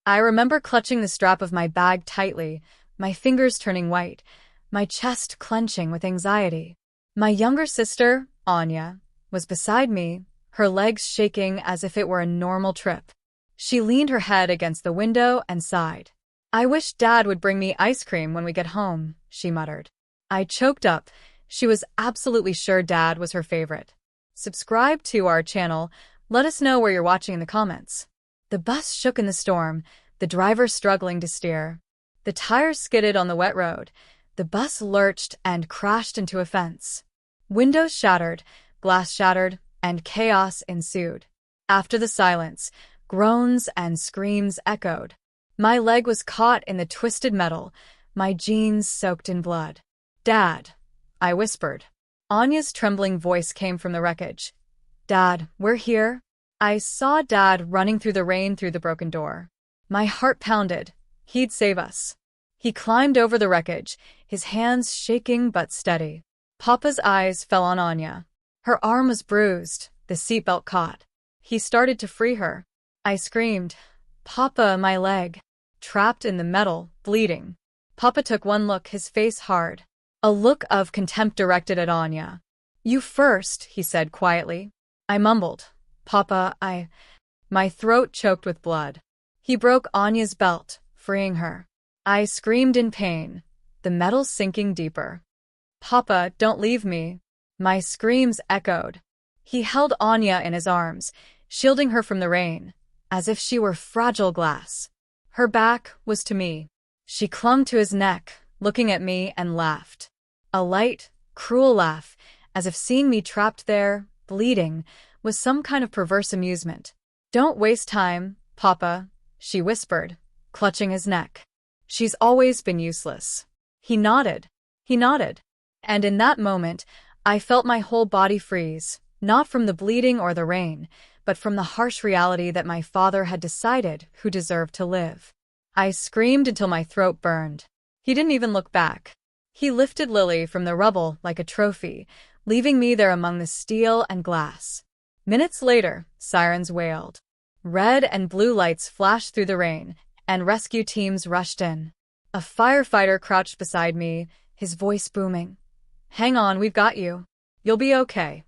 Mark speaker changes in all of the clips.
Speaker 1: I remember clutching the strap of my bag tightly, my fingers turning white, my chest clenching with anxiety. My younger sister, Anya, was beside me, her legs shaking as if it were a normal trip. She leaned her head against the window and sighed. "I wish Dad would bring me ice cream when we get home," she muttered. I choked up. She was absolutely sure Dad was her favorite. Subscribe to our channel. Let us know where you're watching in the comments. The bus shook in the storm, the driver struggling to steer. The tires skidded on the wet road. The bus lurched and crashed into a fence. Windows shattered, glass shattered, and chaos ensued. After the silence, groans and screams echoed. My leg was caught in the twisted metal, my jeans soaked in blood. "Dad," I whispered. Anya's trembling voice came from the wreckage. "Dad, we're here." I saw Dad running through the rain through the broken door. My heart pounded. He'd save us. He climbed over the wreckage, his hands shaking but steady. Papa's eyes fell on Anya. Her arm was bruised, the seatbelt caught. He started to free her. I screamed, "Papa, my leg!" Trapped in the metal, bleeding. Papa took one look, his face hard. A look of contempt directed at Anya. "You first," he said quietly. I mumbled, "Papa, My throat choked with blood. He broke Anya's belt, freeing her. I screamed in pain, the metal sinking deeper. "Papa, don't leave me." My screams echoed. He held Anya in his arms, shielding her from the rain, as if she were fragile glass. Her back was to me. She clung to his neck, looking at me, and laughed. A light, cruel laugh, as if seeing me trapped there, bleeding, was some kind of perverse amusement. "Don't waste time, Papa," she whispered, clutching his neck. "She's always been useless." He nodded. And in that moment, I felt my whole body freeze, not from the bleeding or the rain, but from the harsh reality that my father had decided who deserved to live. I screamed until my throat burned. He didn't even look back. He lifted Lily from the rubble like a trophy, leaving me there among the steel and glass. Minutes later, sirens wailed. Red and blue lights flashed through the rain, and rescue teams rushed in. A firefighter crouched beside me, his voice booming. "Hang on, we've got you. You'll be okay."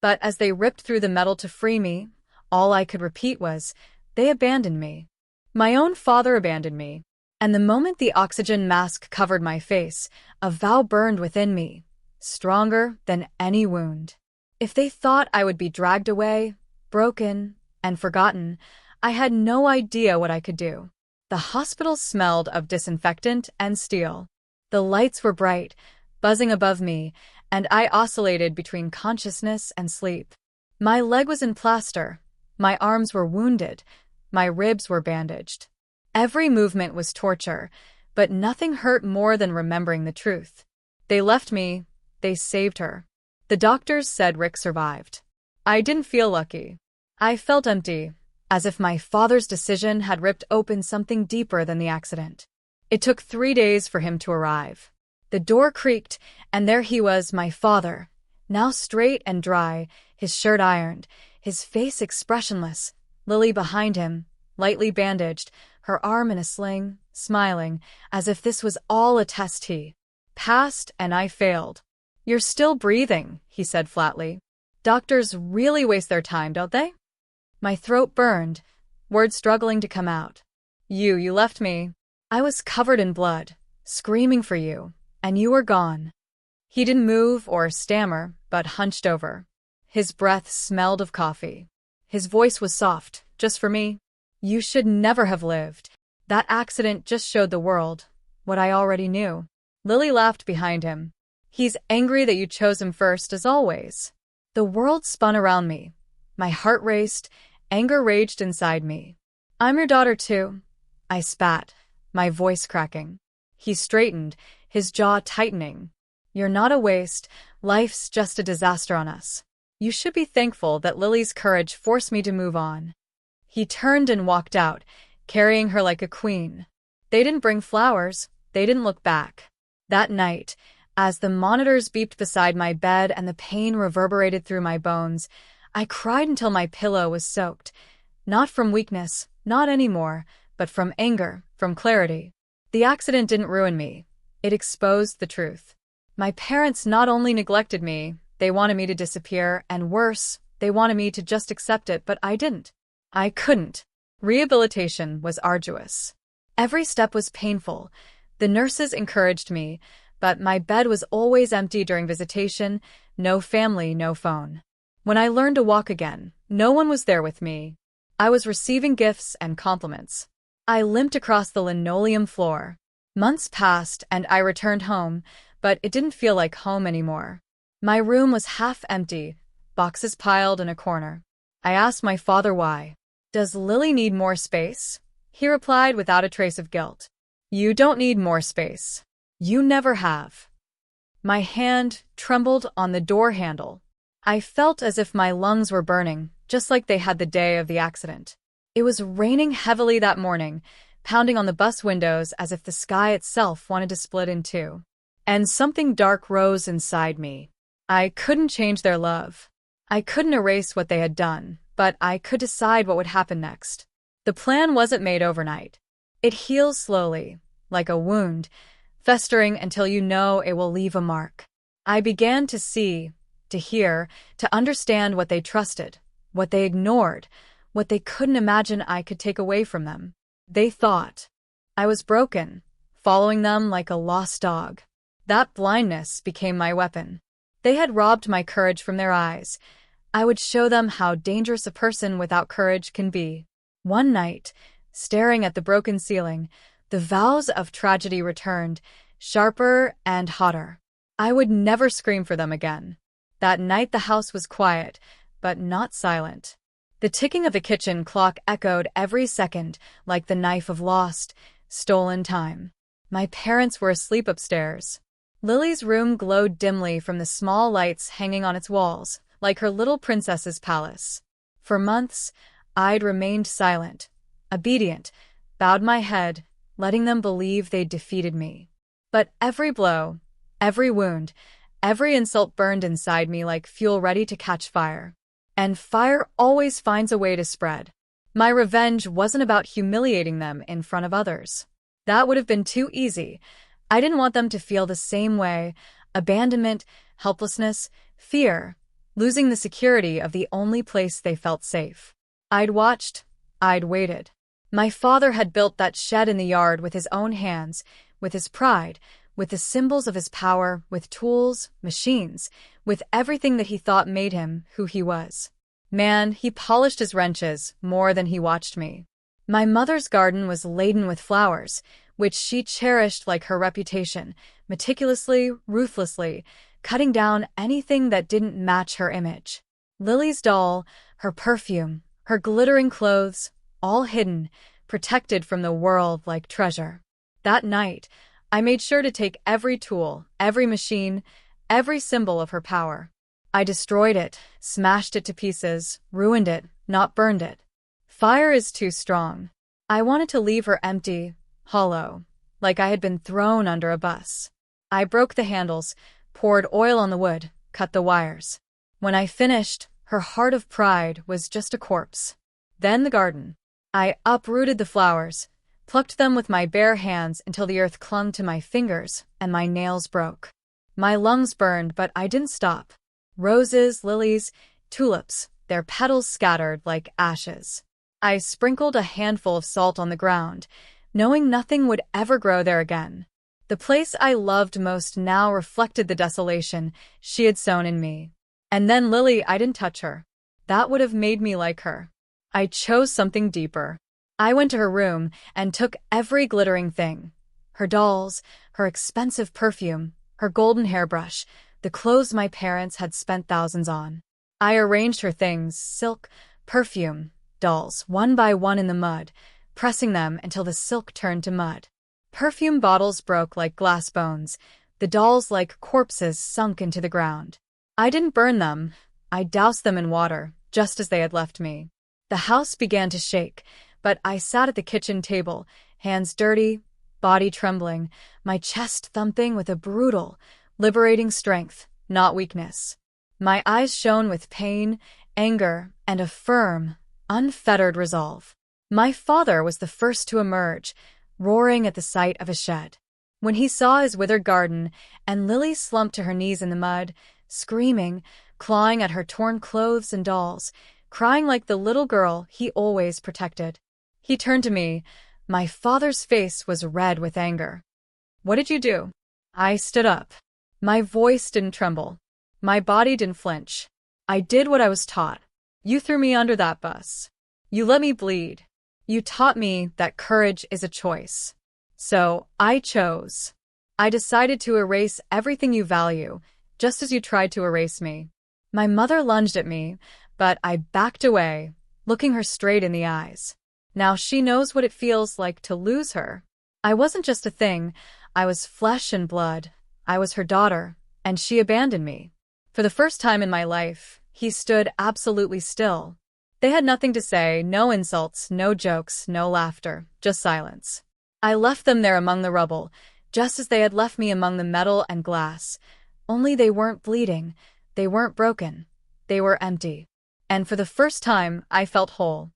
Speaker 1: But as they ripped through the metal to free me, all I could repeat was, "They abandoned me." My own father abandoned me. And the moment the oxygen mask covered my face, a vow burned within me, stronger than any wound. If they thought I would be dragged away, broken, and forgotten, I had no idea what I could do. The hospital smelled of disinfectant and steel. The lights were bright, buzzing above me, and I oscillated between consciousness and sleep. My leg was in plaster, my arms were wounded, my ribs were bandaged. Every movement was torture, but nothing hurt more than remembering the truth. They left me, they saved her. The doctors said Rick survived. I didn't feel lucky. I felt empty, as if my father's decision had ripped open something deeper than the accident. It took 3 days for him to arrive. The door creaked, and there he was, my father, now straight and dry, his shirt ironed, his face expressionless, Lily behind him, lightly bandaged, her arm in a sling, smiling, as if this was all a test he passed and I failed. "You're still breathing," he said flatly. "Doctors really waste their time, don't they?" My throat burned, words struggling to come out. You left me. I was covered in blood, screaming for you, and you were gone." He didn't move or stammer, but hunched over. His breath smelled of coffee. His voice was soft, just for me. "You should never have lived. That accident just showed the world what I already knew." Lily laughed behind him. "He's angry that you chose him first, as always." The world spun around me. My heart raced, anger raged inside me. "I'm your daughter too," I spat, my voice cracking. He straightened, his jaw tightening. "You're not a waste. Life's just a disaster on us. You should be thankful that Lily's courage forced me to move on." He turned and walked out, carrying her like a queen. They didn't bring flowers. They didn't look back. That night, as the monitors beeped beside my bed and the pain reverberated through my bones, I cried until my pillow was soaked. Not from weakness, not anymore, but from anger, from clarity. The accident didn't ruin me. It exposed the truth. My parents not only neglected me, they wanted me to disappear, and worse, they wanted me to just accept it, but I didn't. I couldn't. Rehabilitation was arduous. Every step was painful. The nurses encouraged me, but my bed was always empty during visitation, no family, no phone. When I learned to walk again, no one was there with me. I was receiving gifts and compliments. I limped across the linoleum floor. Months passed and I returned home, but it didn't feel like home anymore. My room was half empty, boxes piled in a corner. I asked my father why. "Does Lily need more space?" He replied without a trace of guilt. "You don't need more space. You never have." My hand trembled on the door handle. I felt as if my lungs were burning, just like they had the day of the accident. It was raining heavily that morning, pounding on the bus windows as if the sky itself wanted to split in two. And something dark rose inside me. I couldn't change their love. I couldn't erase what they had done, but I could decide what would happen next. The plan wasn't made overnight. It heals slowly, like a wound, festering until you know it will leave a mark. I began to see, to hear, to understand what they trusted, what they ignored, what they couldn't imagine I could take away from them. They thought I was broken, following them like a lost dog. That blindness became my weapon. They had robbed my courage from their eyes. I would show them how dangerous a person without courage can be. One night, staring at the broken ceiling, the vows of tragedy returned, sharper and hotter. I would never scream for them again. That night the house was quiet, but not silent. The ticking of the kitchen clock echoed every second like the knife of lost, stolen time. My parents were asleep upstairs. Lily's room glowed dimly from the small lights hanging on its walls, like her little princess's palace. For months, I'd remained silent, obedient, bowed my head, letting them believe they'd defeated me. But every blow, every wound, every insult burned inside me like fuel ready to catch fire. And fire always finds a way to spread. My revenge wasn't about humiliating them in front of others. That would have been too easy. I didn't want them to feel the same way: abandonment, helplessness, fear, losing the security of the only place they felt safe. I'd watched, I'd waited. My father had built that shed in the yard with his own hands, with his pride, with the symbols of his power, with tools, machines, with everything that he thought made him who he was. Man, he polished his wrenches more than he watched me. My mother's garden was laden with flowers, which she cherished like her reputation, meticulously, ruthlessly, cutting down anything that didn't match her image. Lily's doll, her perfume, her glittering clothes, all hidden, protected from the world like treasure. That night, I made sure to take every tool, every machine, every symbol of her power. I destroyed it, smashed it to pieces, ruined it, not burned it. Fire is too strong. I wanted to leave her empty, hollow, like I had been thrown under a bus. I broke the handles, poured oil on the wood, cut the wires. When I finished, her heart of pride was just a corpse. Then the garden. I uprooted the flowers, plucked them with my bare hands until the earth clung to my fingers and my nails broke. My lungs burned, but I didn't stop. Roses, lilies, tulips, their petals scattered like ashes. I sprinkled a handful of salt on the ground, knowing nothing would ever grow there again. The place I loved most now reflected the desolation she had sown in me. And then Lily, I didn't touch her. That would have made me like her. I chose something deeper. I went to her room and took every glittering thing. Her dolls, her expensive perfume, her golden hairbrush, the clothes my parents had spent thousands on. I arranged her things, silk, perfume, dolls, one by one in the mud, pressing them until the silk turned to mud. Perfume bottles broke like glass bones, the dolls like corpses sunk into the ground. I didn't burn them. I doused them in water, just as they had left me. The house began to shake, but I sat at the kitchen table, hands dirty, body trembling, my chest thumping with a brutal, liberating strength, not weakness. My eyes shone with pain, anger, and a firm, unfettered resolve. My father was the first to emerge, roaring at the sight of a shed. When he saw his withered garden and Lily slumped to her knees in the mud, screaming, clawing at her torn clothes and dolls, crying like the little girl he always protected, he turned to me. My father's face was red with anger. "What did you do?" I stood up. My voice didn't tremble. My body didn't flinch. "I did what I was taught. You threw me under that bus. You let me bleed. You taught me that courage is a choice. So I chose. I decided to erase everything you value, just as you tried to erase me." My mother lunged at me, but I backed away, looking her straight in the eyes. Now she knows what it feels like to lose her. I wasn't just a thing. I was flesh and blood. I was her daughter, and she abandoned me. For the first time in my life, he stood absolutely still. They had nothing to say, no insults, no jokes, no laughter, just silence. I left them there among the rubble, just as they had left me among the metal and glass. Only they weren't bleeding, they weren't broken, they were empty. And for the first time, I felt whole.